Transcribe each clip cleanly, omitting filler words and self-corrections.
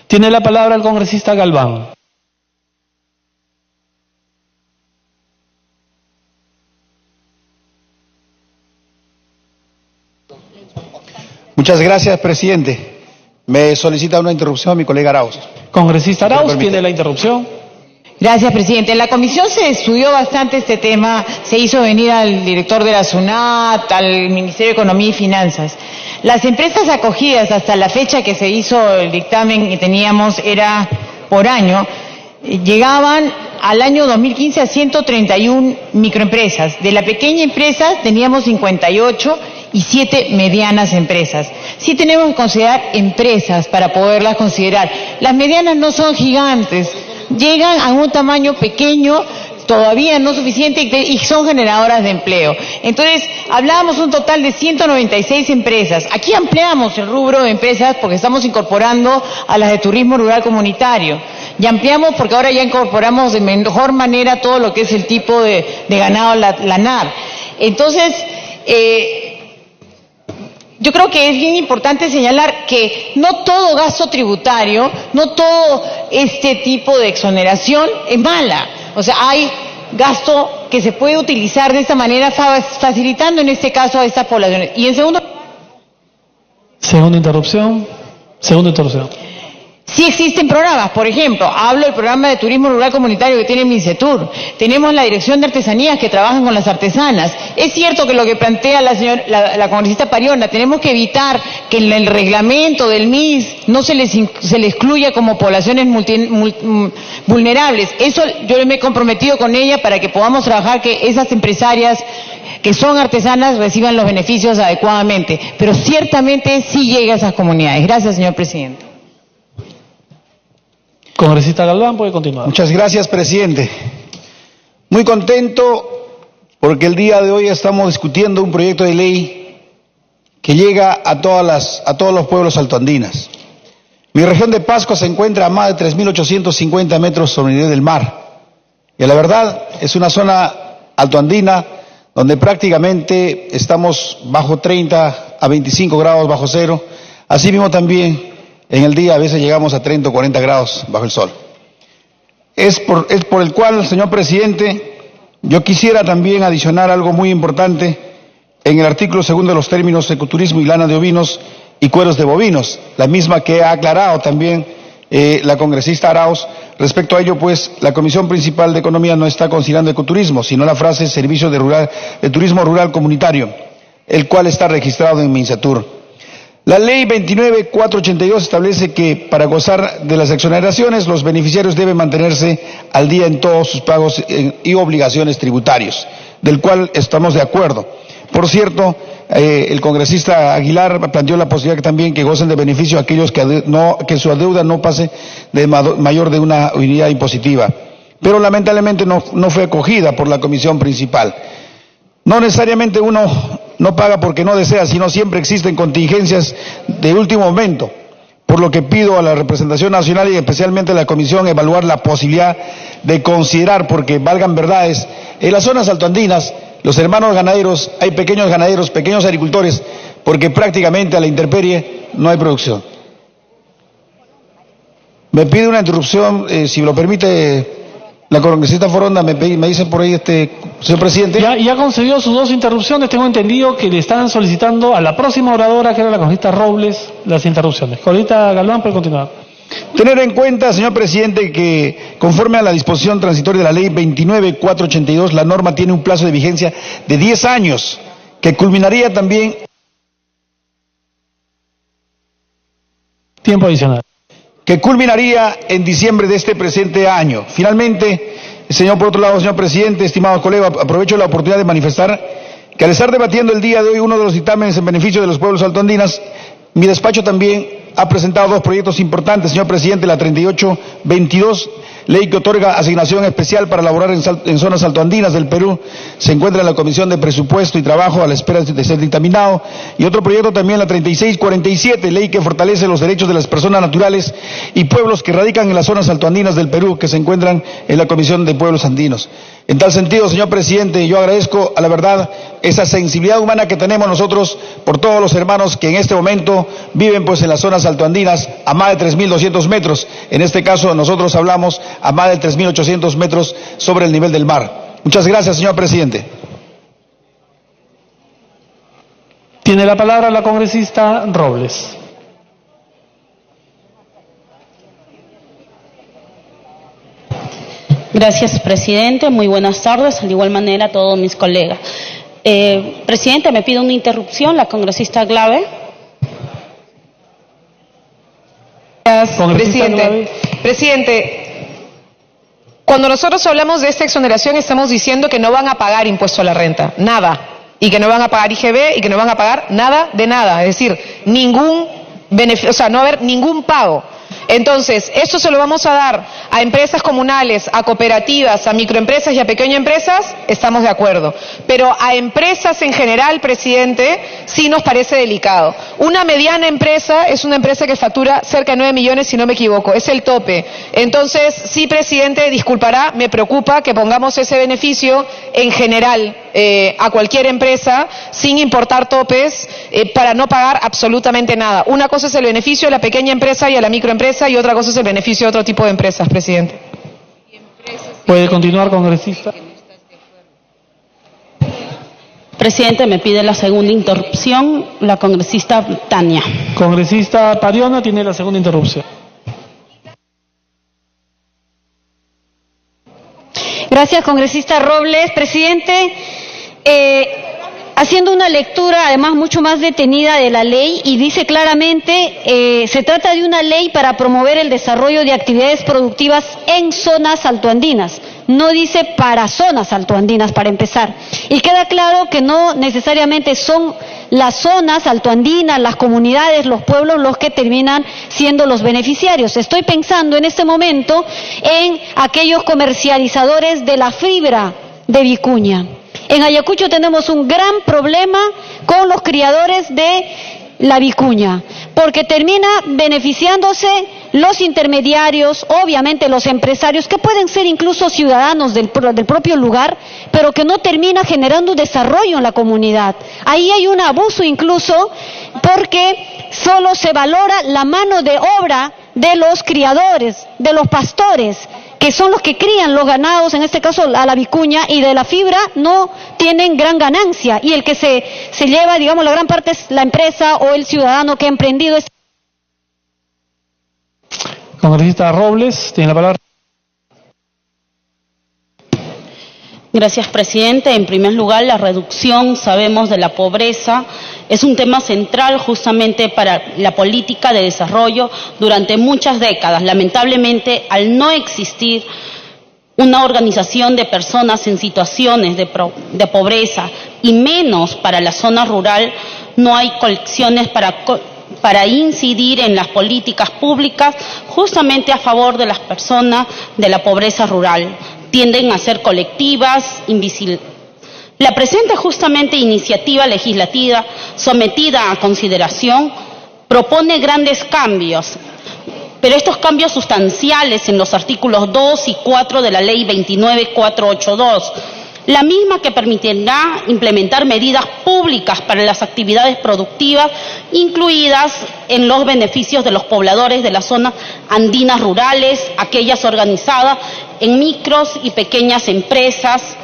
Tiene la palabra el congresista Galván. Muchas gracias, presidente. Me solicita una interrupción a mi colega Arauz. Congresista Arauz, tiene la interrupción. Gracias, presidente. En la comisión se estudió bastante este tema, se hizo venir al director de la SUNAT, al Ministerio de Economía y Finanzas. Las empresas acogidas hasta la fecha que se hizo el dictamen que teníamos era por año, llegaban al año 2015 a 131 microempresas. De la pequeña empresa teníamos 58 y 7 medianas empresas. Sí tenemos que considerar empresas para poderlas considerar. Las medianas no son gigantes, llegan a un tamaño pequeño, todavía no suficiente y son generadoras de empleo. Entonces, hablábamos un total de 196 empresas. Aquí ampliamos el rubro de empresas porque estamos incorporando a las de turismo rural comunitario. Y ampliamos porque ahora ya incorporamos de mejor manera todo lo que es el tipo de ganado lanar. Entonces, yo creo que es bien importante señalar que no todo gasto tributario, no todo este tipo de exoneración es mala. O sea, hay gasto que se puede utilizar de esta manera, facilitando en este caso a estas poblaciones. Y en segundo lugar... Segunda interrupción. Sí existen programas, por ejemplo, hablo del programa de turismo rural comunitario que tiene MINCETUR, tenemos la Dirección de Artesanías que trabajan con las artesanas. Es cierto que lo que plantea la congresista Pariona, tenemos que evitar que en el reglamento del MIS no se les excluya como poblaciones vulnerables. Eso yo me he comprometido con ella para que podamos trabajar que esas empresarias que son artesanas reciban los beneficios adecuadamente, pero ciertamente sí llega a esas comunidades. Gracias, señor presidente. Congresista Galván, puede continuar. Muchas gracias, presidente. Muy contento porque el día de hoy estamos discutiendo un proyecto de ley que llega a todos los pueblos altoandinas. Mi región de Pasco se encuentra a más de 3.850 metros sobre el nivel del mar. Y la verdad es una zona altoandina donde prácticamente estamos bajo 30 a 25 grados bajo cero. Así mismo también en el día a veces llegamos a 30 o 40 grados bajo el sol. Es por el cual, señor presidente, yo quisiera también adicionar algo muy importante en el artículo 2 de los términos ecoturismo y lana de ovinos y cueros de bovinos, la misma que ha aclarado también la congresista Arauz. Respecto a ello, pues, la Comisión Principal de Economía no está considerando ecoturismo, sino la frase servicio de turismo rural comunitario, el cual está registrado en MINCETUR. La ley 29.482 establece que para gozar de las exoneraciones los beneficiarios deben mantenerse al día en todos sus pagos y obligaciones tributarios, del cual estamos de acuerdo. Por cierto, el congresista Aguilar planteó la posibilidad también que gocen de beneficio aquellos que su deuda no pase de mayor de una unidad impositiva, pero lamentablemente no fue acogida por la Comisión Principal. No necesariamente uno no paga porque no desea, sino siempre existen contingencias de último momento, por lo que pido a la representación nacional y especialmente a la Comisión evaluar la posibilidad de considerar, porque valgan verdades, en las zonas altoandinas, los hermanos ganaderos, hay pequeños ganaderos, pequeños agricultores, porque prácticamente a la intemperie no hay producción. Me pide una interrupción, si me lo permite la congresista Foronda, me dice por ahí, señor presidente. Ya concedió sus 2 interrupciones, tengo entendido que le están solicitando a la próxima oradora, que era la congresista Robles, las interrupciones. Congresista Galván, puede continuar. Tener en cuenta, señor presidente, que conforme a la disposición transitoria de la ley 29.482, la norma tiene un plazo de vigencia de 10 años, que culminaría también... Tiempo adicional. Que culminaría en diciembre de este presente año. Finalmente, por otro lado, señor presidente, estimados colegas, aprovecho la oportunidad de manifestar que al estar debatiendo el día de hoy uno de los dictámenes en beneficio de los pueblos altoandinas, mi despacho también ha presentado 2 proyectos importantes, señor presidente, la 3822, ley que otorga asignación especial para laborar en zonas altoandinas del Perú, se encuentra en la Comisión de Presupuesto y Trabajo a la espera de ser dictaminado, y otro proyecto también, la 3647, ley que fortalece los derechos de las personas naturales y pueblos que radican en las zonas altoandinas del Perú, que se encuentran en la Comisión de Pueblos Andinos. En tal sentido, señor presidente, yo agradezco a la verdad esa sensibilidad humana que tenemos nosotros por todos los hermanos que en este momento viven pues en las zonas altoandinas a más de 3.200 metros. En este caso nosotros hablamos a más de 3.800 metros sobre el nivel del mar. Muchas gracias, señor presidente. Tiene la palabra la congresista Robles. Gracias, presidente. Muy buenas tardes. De igual manera a todos mis colegas. Presidente, me pide una interrupción la congresista Glave. Presidente. Presidente, cuando nosotros hablamos de esta exoneración estamos diciendo que no van a pagar impuesto a la renta, nada, y que no van a pagar IGB y que no van a pagar nada de nada, es decir, ningún beneficio, o sea, no va a haber ningún pago. Entonces, esto se lo vamos a dar a empresas comunales, a cooperativas, a microempresas y a pequeñas empresas, estamos de acuerdo. Pero a empresas en general, presidente, sí nos parece delicado. Una mediana empresa es una empresa que factura cerca de 9 millones, si no me equivoco, es el tope. Entonces, sí, presidente, disculpará, me preocupa que pongamos ese beneficio en general a cualquier empresa, sin importar topes, para no pagar absolutamente nada. Una cosa es el beneficio a la pequeña empresa y a la microempresa, y otra cosa es el beneficio de otro tipo de empresas, presidente. Puede continuar, congresista. Presidente, me pide la segunda interrupción la congresista Tania. Congresista Pariona tiene la segunda interrupción. Gracias, congresista Robles. Presidente, haciendo una lectura además mucho más detenida de la ley, y dice claramente, se trata de una ley para promover el desarrollo de actividades productivas en zonas altoandinas. No dice para zonas altoandinas, para empezar. Y queda claro que no necesariamente son las zonas altoandinas, las comunidades, los pueblos los que terminan siendo los beneficiarios. Estoy pensando en este momento en aquellos comercializadores de la fibra de vicuña. En Ayacucho tenemos un gran problema con los criadores de la vicuña, porque termina beneficiándose los intermediarios, obviamente los empresarios, que pueden ser incluso ciudadanos del propio lugar, pero que no termina generando desarrollo en la comunidad. Ahí hay un abuso incluso, porque solo se valora la mano de obra de los criadores, de los pastores, que son los que crían los ganados, en este caso a la vicuña, y de la fibra no tienen gran ganancia, y el que se lleva, digamos, la gran parte es la empresa o el ciudadano que ha emprendido. Congresista Robles, tiene la palabra. Gracias, presidente. En primer lugar, la reducción, sabemos, de la pobreza es un tema central justamente para la política de desarrollo durante muchas décadas. Lamentablemente, al no existir una organización de personas en situaciones de pobreza, y menos para la zona rural, no hay colecciones para incidir en las políticas públicas justamente a favor de las personas de la pobreza rural. Tienden a ser colectivas, invisibles. La presente justamente iniciativa legislativa sometida a consideración propone grandes cambios, pero estos cambios sustanciales en los artículos 2 y 4 de la Ley 29482, la misma que permitirá implementar medidas públicas para las actividades productivas, incluidas en los beneficios de los pobladores de las zonas andinas rurales, aquellas organizadas en micros y pequeñas empresas,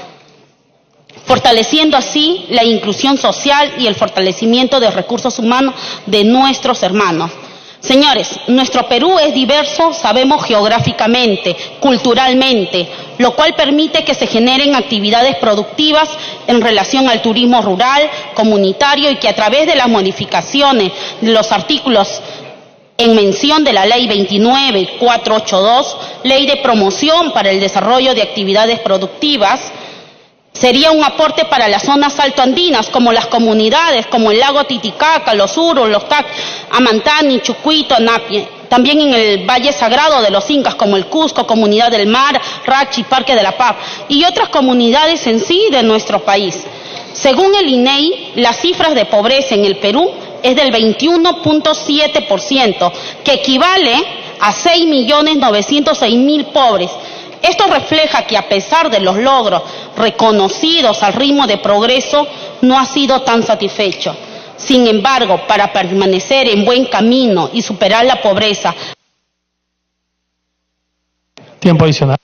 fortaleciendo así la inclusión social y el fortalecimiento de recursos humanos de nuestros hermanos. Señores, nuestro Perú es diverso, sabemos, geográficamente, culturalmente, lo cual permite que se generen actividades productivas en relación al turismo rural, comunitario, y que a través de las modificaciones de los artículos en mención de la Ley 29482, Ley de Promoción para el Desarrollo de Actividades Productivas, sería un aporte para las zonas altoandinas, como las comunidades, como el lago Titicaca, los Urus, los Tac, Amantani, Chucuito, Napi. También en el Valle Sagrado de los Incas, como el Cusco, Comunidad del Mar, Rachi, Parque de la Paz, y otras comunidades en sí de nuestro país. Según el INEI, las cifras de pobreza en el Perú es del 21.7%, que equivale a 6.906.000 pobres. Esto refleja que a pesar de los logros reconocidos al ritmo de progreso, no ha sido tan satisfecho. Sin embargo, para permanecer en buen camino y superar la pobreza. Tiempo adicional.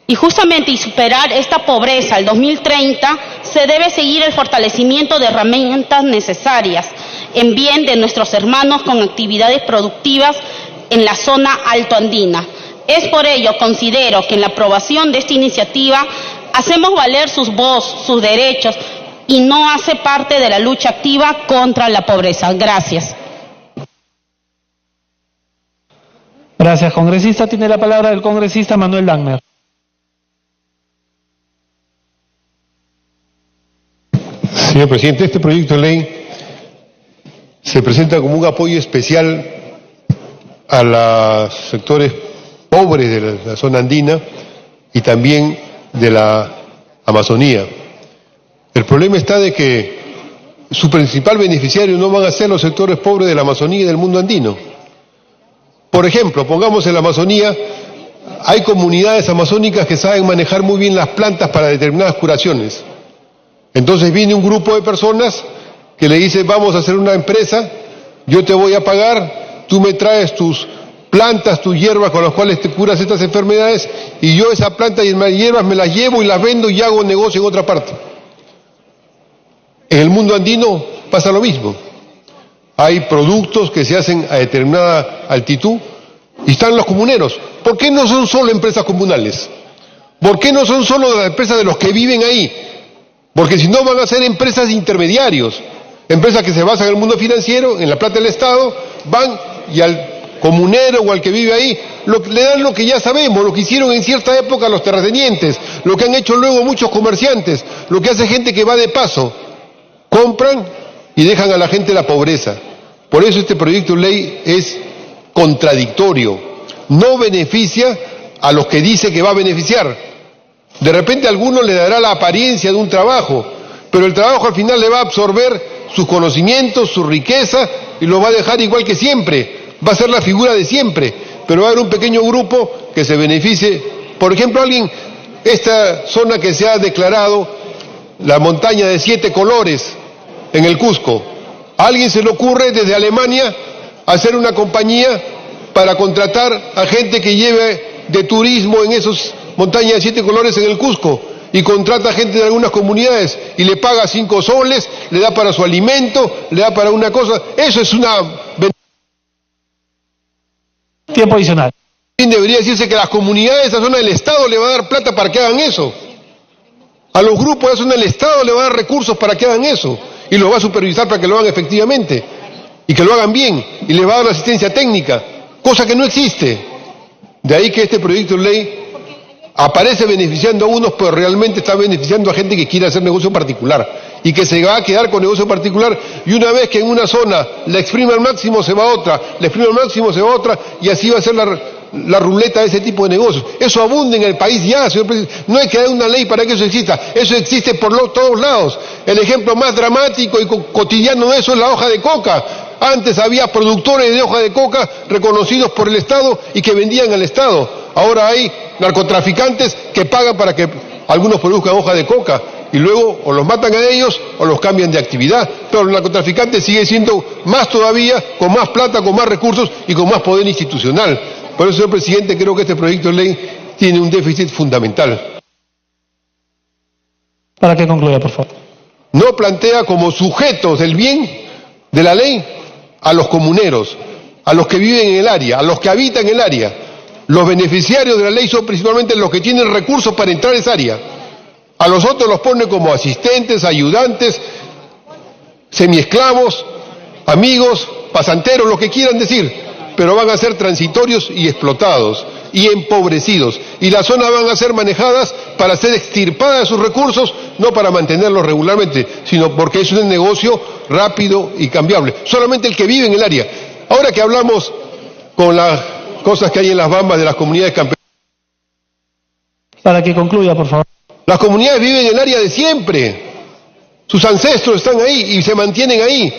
Y justamente y superar esta pobreza al 2030, se debe seguir el fortalecimiento de herramientas necesarias en bien de nuestros hermanos con actividades productivas en la zona altoandina. Es por ello considero que en la aprobación de esta iniciativa hacemos valer sus voces, sus derechos y no hace parte de la lucha activa contra la pobreza. Gracias. Gracias, congresista. Tiene la palabra el congresista Manuel Dagner. Señor presidente, este proyecto de ley se presenta como un apoyo especial a los sectores pobres de la zona andina y también de la Amazonía. El problema está de que su principal beneficiario no van a ser los sectores pobres de la Amazonía y del mundo andino. Por ejemplo, pongamos en la Amazonía, hay comunidades amazónicas que saben manejar muy bien las plantas para determinadas curaciones. Entonces viene un grupo de personas que le dice, vamos a hacer una empresa, yo te voy a pagar, tú me traes tus plantas, tus hierbas con las cuales te curas estas enfermedades, y yo esa planta y hierbas me las llevo y las vendo y hago negocio en otra parte. En el mundo andino pasa lo mismo. Hay productos que se hacen a determinada altitud y están los comuneros. ¿Por qué no son solo empresas comunales? ¿Por qué no son solo las empresas de los que viven ahí? Porque si no van a ser empresas de intermediarios, empresas que se basan en el mundo financiero, en la plata del Estado, van y al comunero o al que vive ahí le dan lo que ya sabemos, lo que hicieron en cierta época los terratenientes, lo que han hecho luego muchos comerciantes, lo que hace gente que va de paso, compran y dejan a la gente en la pobreza. Por eso este proyecto de ley es contradictorio, no beneficia a los que dice que va a beneficiar. De repente a alguno le dará la apariencia de un trabajo, pero el trabajo al final le va a absorber sus conocimientos, su riqueza y lo va a dejar igual que siempre. Va a ser la figura de siempre, pero va a haber un pequeño grupo que se beneficie. Por ejemplo, esta zona que se ha declarado la montaña de 7 colores en el Cusco, a alguien se le ocurre desde Alemania hacer una compañía para contratar a gente que lleve de turismo en esas montañas de 7 colores en el Cusco, y contrata gente de algunas comunidades y le paga 5 soles, le da para su alimento, le da para una cosa. Eso es una... Tiempo adicional. Debería decirse que las comunidades de esa zona del Estado le va a dar plata para que hagan eso. A los grupos de esa zona del Estado le va a dar recursos para que hagan eso. Y los va a supervisar para que lo hagan efectivamente. Y que lo hagan bien. Y les va a dar asistencia técnica. Cosa que no existe. De ahí que este proyecto de ley aparece beneficiando a unos, pero realmente está beneficiando a gente que quiere hacer negocio particular. Y que se va a quedar con negocio particular, y una vez que en una zona la exprime al máximo se va a otra, la exprime al máximo se va a otra, y así va a ser la ruleta de ese tipo de negocios. Eso abunda en el país ya, señor presidente. No hay que dar una ley para que eso exista. Eso existe por todos lados. El ejemplo más dramático y cotidiano de eso es la hoja de coca. Antes había productores de hoja de coca reconocidos por el Estado y que vendían al Estado. Ahora hay narcotraficantes que pagan para que algunos produzcan hoja de coca y luego o los matan a ellos o los cambian de actividad. Pero el narcotraficante sigue siendo más todavía, con más plata, con más recursos y con más poder institucional. Por eso, señor presidente, creo que este proyecto de ley tiene un déficit fundamental. Para que concluya, por favor. No plantea como sujetos del bien de la ley a los comuneros, a los que viven en el área, a los que habitan en el área. Los beneficiarios de la ley son principalmente los que tienen recursos para entrar a esa área. A los otros los pone como asistentes, ayudantes, semiesclavos, amigos, pasanteros, lo que quieran decir, pero van a ser transitorios y explotados y empobrecidos. Y las zonas van a ser manejadas para ser extirpadas de sus recursos, no para mantenerlos regularmente, sino porque es un negocio rápido y cambiable. Solamente el que vive en el área. Ahora que hablamos con las cosas que hay en las bambas de las comunidades campesinas. Para que concluya, por favor. Las comunidades viven en el área de siempre. Sus ancestros están ahí y se mantienen ahí.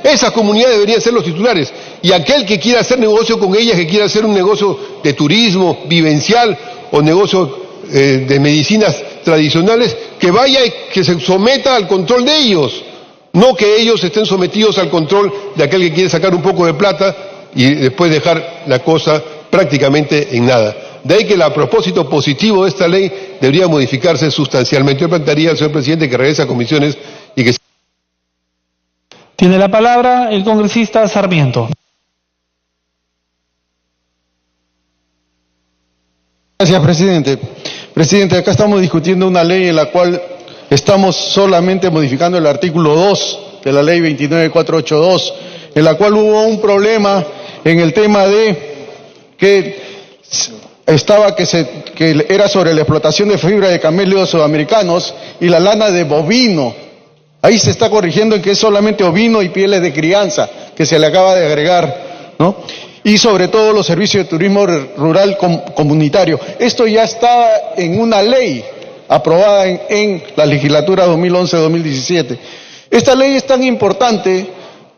Esas comunidades deberían ser los titulares. Y aquel que quiera hacer negocio con ellas, que quiera hacer un negocio de turismo, vivencial, o negocio de medicinas tradicionales, que vaya y que se someta al control de ellos, no que ellos estén sometidos al control de aquel que quiere sacar un poco de plata y después dejar la cosa prácticamente en nada. De ahí que el propósito positivo de esta ley debería modificarse sustancialmente. Yo plantearía al señor presidente que regrese a comisiones y que... Tiene la palabra el congresista Sarmiento. Gracias, presidente. Presidente, acá estamos discutiendo una ley en la cual estamos solamente modificando el artículo 2 de la ley 29482, en la cual hubo un problema en el tema de que era sobre la explotación de fibra de camélidos sudamericanos y la lana de bovino. Ahí se está corrigiendo en que es solamente ovino y pieles de crianza que se le acaba de agregar, ¿no? Y sobre todo los servicios de turismo rural comunitario. Esto ya está en una ley aprobada en la legislatura 2011-2017. Esta ley es tan importante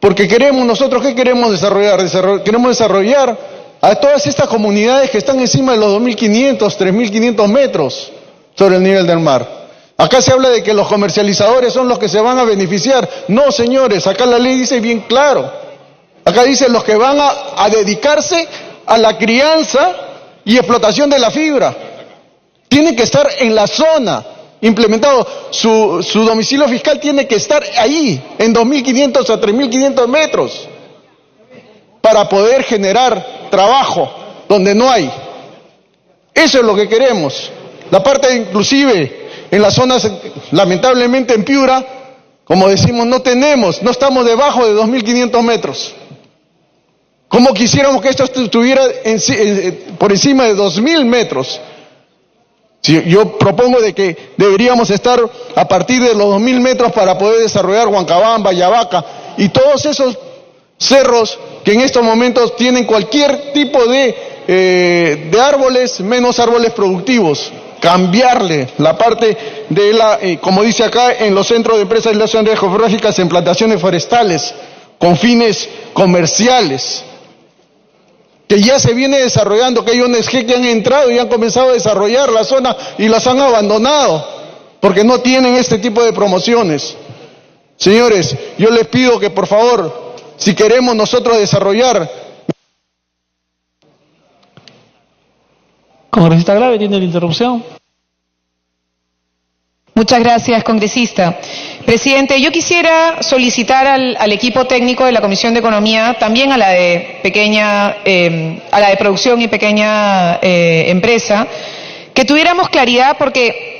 porque nosotros, ¿qué queremos desarrollar? Queremos desarrollar a todas estas comunidades que están encima de los 2.500, 3.500 metros sobre el nivel del mar. Acá se habla de que los comercializadores son los que se van a beneficiar. No, señores, acá la ley dice bien claro. Acá dice los que van a dedicarse a la crianza y explotación de la fibra. Tienen que estar en la zona implementado. Su domicilio fiscal tiene que estar ahí, en 2.500 a 3.500 metros, para poder generar trabajo donde no hay. Eso es lo que queremos. La parte inclusive en las zonas, lamentablemente en Piura, como decimos, no estamos debajo de 2.500 metros. ¿Cómo quisiéramos que esto estuviera por encima de 2.000 metros? Yo propongo de que deberíamos estar a partir de los 2.000 metros para poder desarrollar Huancabamba, Yavaca y todos esos cerros que en estos momentos tienen cualquier tipo de árboles, menos árboles productivos. Cambiarle la parte de como dice acá, en los centros de empresas y las zonas geográficas en plantaciones forestales con fines comerciales, que ya se viene desarrollando, que hay ONG que han entrado y han comenzado a desarrollar la zona y las han abandonado porque no tienen este tipo de promociones. Señores, yo les pido que por favor, si queremos nosotros desarrollar... Congresista Grave, tiene la interrupción. Muchas gracias, congresista. Presidente, yo quisiera solicitar al equipo técnico de la Comisión de Economía, también a la de producción y pequeña empresa, que tuviéramos claridad porque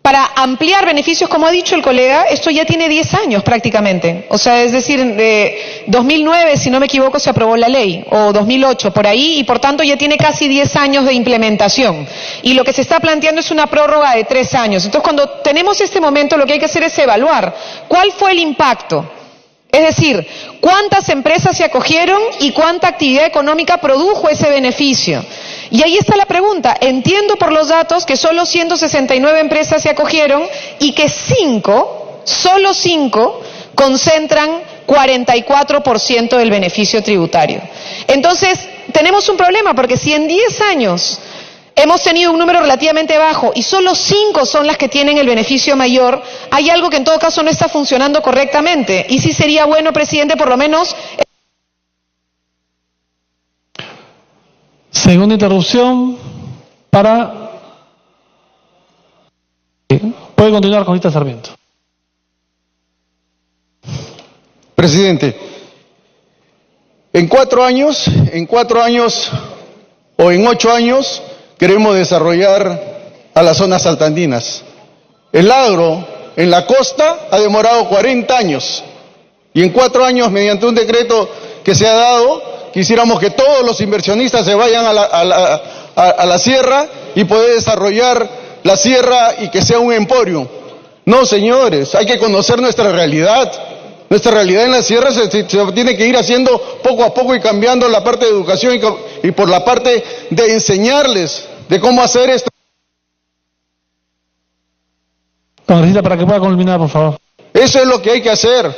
para ampliar beneficios, como ha dicho el colega, esto ya tiene 10 años prácticamente. O sea, es decir, de 2009, si no me equivoco, se aprobó la ley, o 2008, por ahí, y por tanto ya tiene casi 10 años de implementación. Y lo que se está planteando es una prórroga de 3 años. Entonces, cuando tenemos este momento, lo que hay que hacer es evaluar cuál fue el impacto. Es decir, cuántas empresas se acogieron y cuánta actividad económica produjo ese beneficio. Y ahí está la pregunta. Entiendo por los datos que solo 169 empresas se acogieron y que solo 5 concentran 44% del beneficio tributario. Entonces, tenemos un problema porque si en 10 años hemos tenido un número relativamente bajo y solo 5 son las que tienen el beneficio mayor, hay algo que en todo caso no está funcionando correctamente. Y sí sería bueno, presidente, por lo menos... Segunda interrupción para... Puede continuar, congresista Sarmiento. Presidente, en 4 años o en 8 años queremos desarrollar a las zonas altoandinas. El agro en la costa ha demorado 40 años y en 4 años, mediante un decreto que se ha dado, quisiéramos que todos los inversionistas se vayan a la sierra y poder desarrollar la sierra y que sea un emporio. No, señores, hay que conocer nuestra realidad. Nuestra realidad en la sierra se tiene que ir haciendo poco a poco y cambiando la parte de educación y por la parte de enseñarles de cómo hacer esto. Congresista, para que pueda culminar, por favor. Eso es lo que hay que hacer.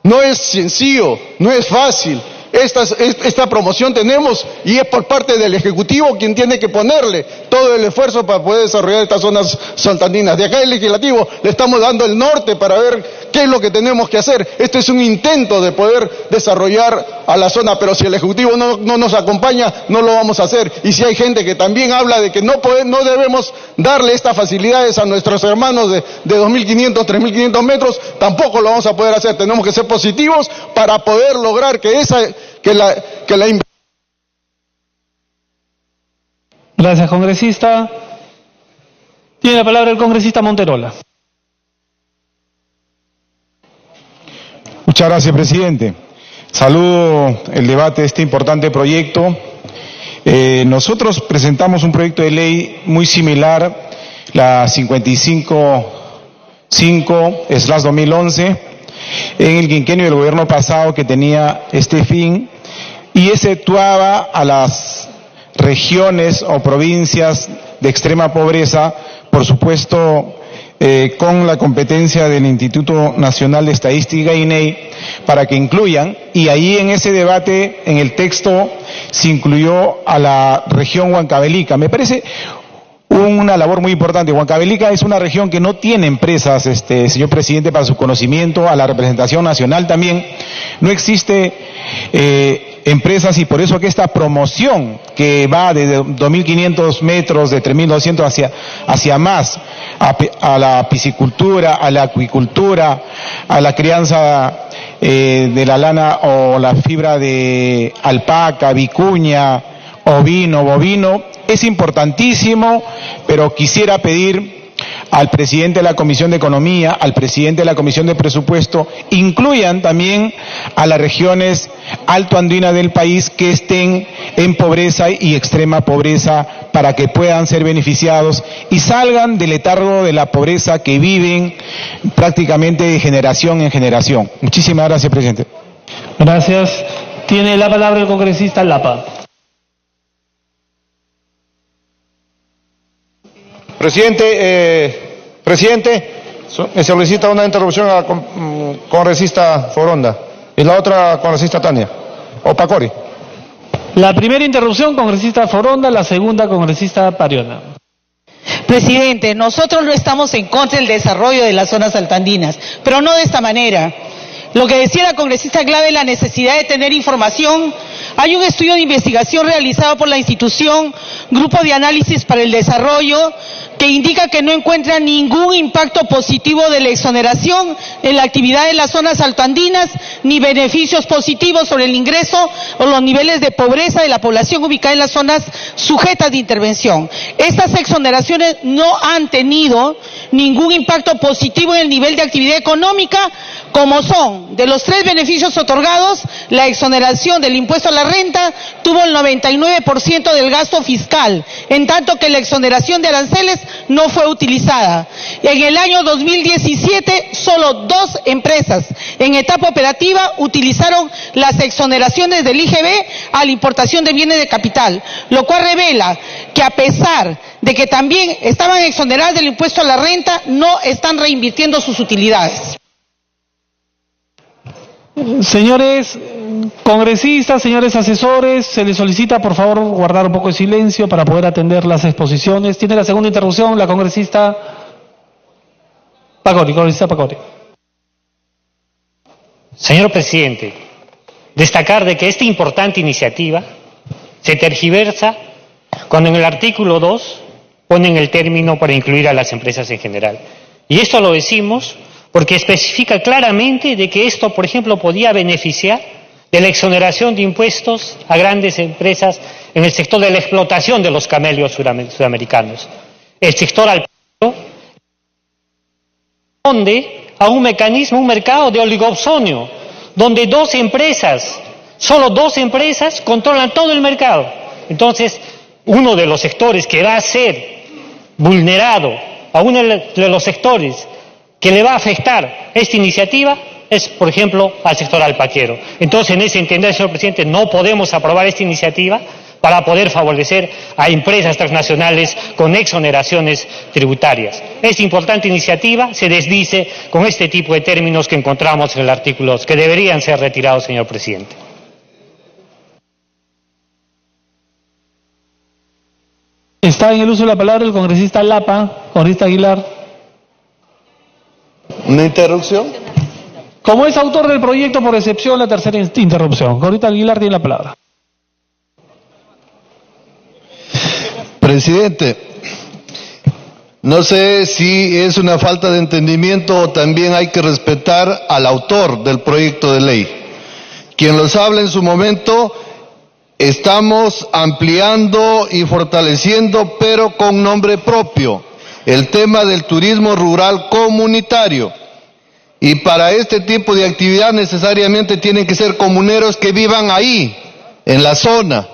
No es sencillo, no es fácil. esta promoción tenemos, y es por parte del Ejecutivo quien tiene que ponerle todo el esfuerzo para poder desarrollar estas zonas saltandinas. De acá el Legislativo le estamos dando el norte para ver qué es lo que tenemos que hacer. Esto es un intento de poder desarrollar a la zona, pero si el Ejecutivo no nos acompaña, no lo vamos a hacer. Y si hay gente que también habla de que no debemos darle estas facilidades a nuestros hermanos de 2.500, 3.500 metros, tampoco lo vamos a poder hacer. Tenemos que ser positivos para poder lograr que la inversión. Gracias, congresista. Tiene la palabra el congresista Monterola. Muchas gracias, presidente. Saludo el debate de este importante proyecto. Nosotros presentamos un proyecto de ley muy similar, la 55-5/2011, en el quinquenio del gobierno pasado, que tenía este fin y exceptuaba a las regiones o provincias de extrema pobreza, por supuesto, con la competencia del Instituto Nacional de Estadística, INEI, para que incluyan, y ahí en ese debate, en el texto, se incluyó a la región Huancavelica. Me parece una labor muy importante. Huancavelica es una región que no tiene empresas, señor presidente, para su conocimiento, a la representación nacional también. No existe empresas, y por eso que esta promoción que va de 2.500 metros, de 3.200 hacia más, a la piscicultura, a la acuicultura, a la crianza de la lana o la fibra de alpaca, vicuña, ovino, bovino, es importantísimo, pero quisiera pedir al presidente de la Comisión de Economía, al presidente de la Comisión de Presupuesto, incluyan también a las regiones altoandinas del país que estén en pobreza y extrema pobreza, para que puedan ser beneficiados y salgan del letargo de la pobreza que viven prácticamente de generación en generación. Muchísimas gracias, presidente. Gracias. Tiene la palabra el congresista Lapa. Presidente, me solicita una interrupción a la congresista Foronda y la otra congresista Tania, o Pacori. La primera interrupción, congresista Foronda, la segunda, congresista Pariona. Presidente, nosotros no estamos en contra del desarrollo de las zonas altoandinas, pero no de esta manera. Lo que decía la congresista Clave es la necesidad de tener información. Hay un estudio de investigación realizado por la institución Grupo de Análisis para el Desarrollo que indica que no encuentra ningún impacto positivo de la exoneración en la actividad de las zonas altoandinas, ni beneficios positivos sobre el ingreso o los niveles de pobreza de la población ubicada en las zonas sujetas de intervención. Estas exoneraciones no han tenido ningún impacto positivo en el nivel de actividad económica, como son, de los 3 beneficios otorgados, la exoneración del impuesto a la renta tuvo el 99% del gasto fiscal, en tanto que la exoneración de aranceles no fue utilizada. En el año 2017, solo 2 empresas en etapa operativa utilizaron las exoneraciones del IGB a la importación de bienes de capital, lo cual revela que a pesar de que también estaban exoneradas del impuesto a la renta, no están reinvirtiendo sus utilidades. Señores congresistas, señores asesores, se les solicita por favor guardar un poco de silencio para poder atender las exposiciones. Tiene la segunda interrupción la congresista Pacori. Señor presidente, destacar de que esta importante iniciativa se tergiversa cuando en el artículo 2 ponen el término para incluir a las empresas en general. Y esto lo decimos porque especifica claramente de que esto, por ejemplo, podía beneficiar de la exoneración de impuestos a grandes empresas en el sector de la explotación de los camelios sudamericanos. El sector alpino responde a un mecanismo, un mercado de oligopsonio, donde solo dos empresas controlan todo el mercado. Entonces, uno de los sectores que va a ser vulnerado, a uno de los sectores que le va a afectar esta iniciativa es, por ejemplo, al sector alpaquero. Entonces, en ese entender, señor presidente, no podemos aprobar esta iniciativa para poder favorecer a empresas transnacionales con exoneraciones tributarias. Esta importante iniciativa se desdice con este tipo de términos que encontramos en el artículo 2, que deberían ser retirados, señor presidente. Está en el uso de la palabra el congresista Lapa, congresista Aguilar. ¿Una interrupción? Como es autor del proyecto, por excepción, la tercera interrupción. Congresista Aguilar tiene la palabra. Presidente, no sé si es una falta de entendimiento o también hay que respetar al autor del proyecto de ley. Quien los habla en su momento, estamos ampliando y fortaleciendo, pero con nombre propio, el tema del turismo rural comunitario. Y para este tipo de actividad necesariamente tienen que ser comuneros que vivan ahí, en la zona,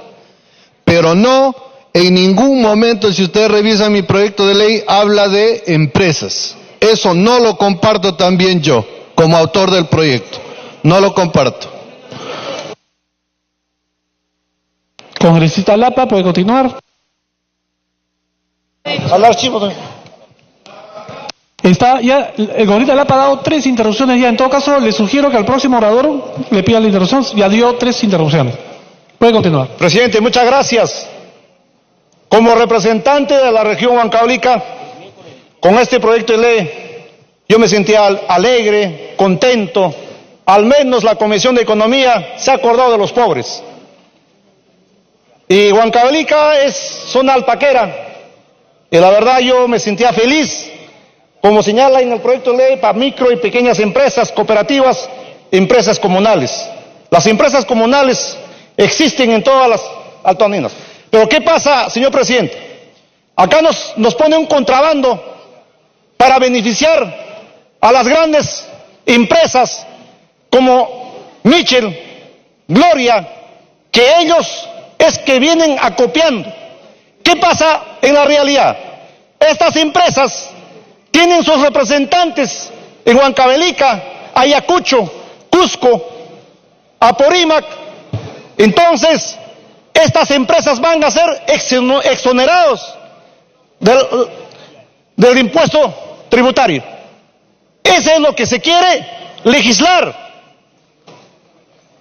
pero no en ningún momento, si ustedes revisan mi proyecto de ley, habla de empresas. Eso no lo comparto también yo, como autor del proyecto. No lo comparto. Congresista Lapa, ¿puede continuar? Al archivo. Está ya, el congresista Lapa ha dado 3 interrupciones ya. En todo caso, le sugiero que al próximo orador le pida la interrupción. Ya dio 3 interrupciones. Puede continuar. Presidente, muchas gracias. Como representante de la región Huancavelica, con este proyecto de ley, yo me sentía alegre, contento. Al menos la Comisión de Economía se ha acordado de los pobres. Y Huancavelica es zona alpaquera. Y la verdad yo me sentía feliz, como señala en el proyecto de ley, para micro y pequeñas empresas, cooperativas, empresas comunales. Las empresas comunales existen en todas las altoandinas. Pero ¿qué pasa, señor presidente? Acá nos pone un contrabando para beneficiar a las grandes empresas como Michel, Gloria, que ellos es que vienen acopiando. ¿Qué pasa en la realidad? Estas empresas tienen sus representantes en Huancavelica, Ayacucho, Cusco, Apurímac. Entonces, estas empresas van a ser exonerados del impuesto tributario. Eso es lo que se quiere legislar.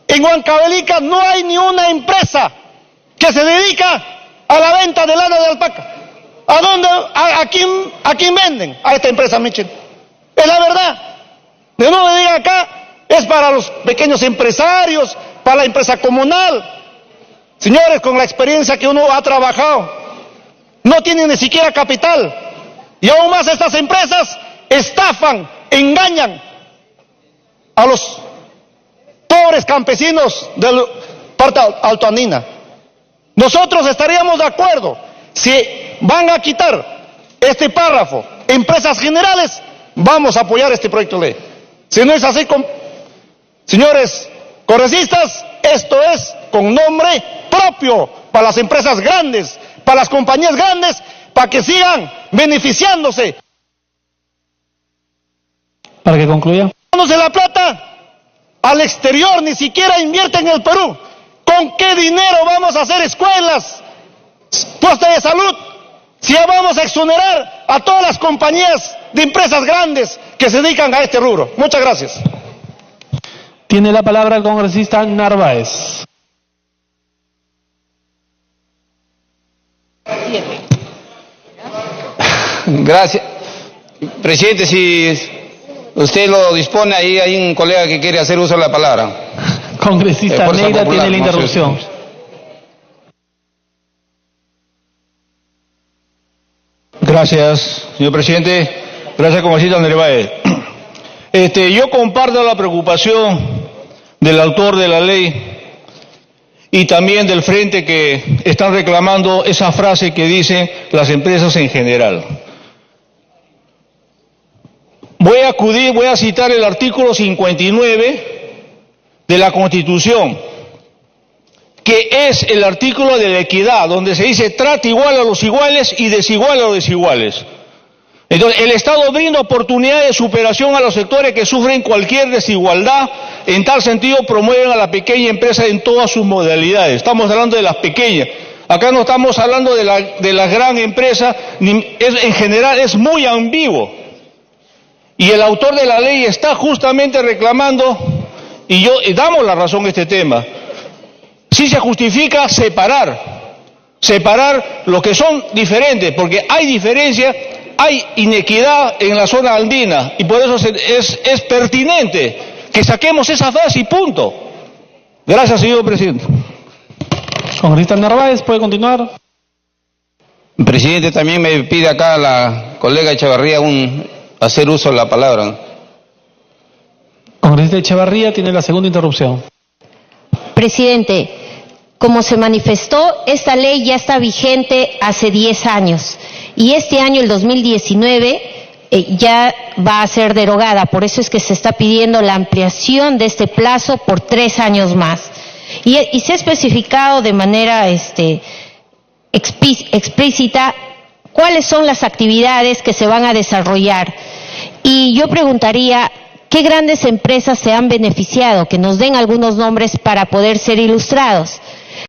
En Huancavelica no hay ni una empresa que se dedica a la venta de lana de alpaca. ¿A dónde? ¿A quién venden? A esta empresa Michel. Es la verdad. De no me digan acá, es para los pequeños empresarios, para la empresa comunal. Señores, con la experiencia que uno ha trabajado, no tienen ni siquiera capital. Y aún más estas empresas estafan, engañan a los pobres campesinos de la parte altoandina. Nosotros estaríamos de acuerdo si van a quitar este párrafo, empresas generales, vamos a apoyar este proyecto de ley. Si no es así, señores congresistas, esto es con nombre propio para las empresas grandes, para las compañías grandes, para que sigan beneficiándose. Para que concluya. Dándose la plata al exterior, ni siquiera invierte en el Perú. ¿Con qué dinero vamos a hacer escuelas, puestos de salud, si ya vamos a exonerar a todas las compañías de empresas grandes que se dedican a este rubro? Muchas gracias. Tiene la palabra el congresista Narváez. Gracias. Presidente, si usted lo dispone, ahí hay un colega que quiere hacer uso de la palabra. Congresista Neira tiene la interrupción. Gracias, señor presidente. Gracias, congresista Narváez. Yo comparto la preocupación del autor de la ley y también del frente que están reclamando esa frase que dice las empresas en general. Voy a citar el artículo 59 de la Constitución, que es el artículo de la equidad, donde se dice trata igual a los iguales y desigual a los desiguales. Entonces, el Estado brinda oportunidad de superación a los sectores que sufren cualquier desigualdad. En tal sentido, promueven a la pequeña empresa en todas sus modalidades. Estamos hablando de las pequeñas. Acá no estamos hablando de la gran empresa. En general es muy ambiguo. Y el autor de la ley está justamente reclamando, y damos la razón a este tema. Si se justifica separar separar lo que son diferentes, porque hay diferencia, hay inequidad en la zona andina, y por eso es pertinente que saquemos esa frase y punto. Gracias, señor presidente. Congresista Narváez, ¿puede continuar? Presidente, también me pide acá la colega Echevarría hacer uso de la palabra. Congresista Echevarría tiene la segunda interrupción. Presidente, como se manifestó, esta ley ya está vigente hace 10 años y este año, el 2019, ya va a ser derogada. Por eso es que se está pidiendo la ampliación de este plazo por 3 años más. Y se ha especificado de manera explícita cuáles son las actividades que se van a desarrollar. Y yo preguntaría, ¿qué grandes empresas se han beneficiado? Que nos den algunos nombres para poder ser ilustrados.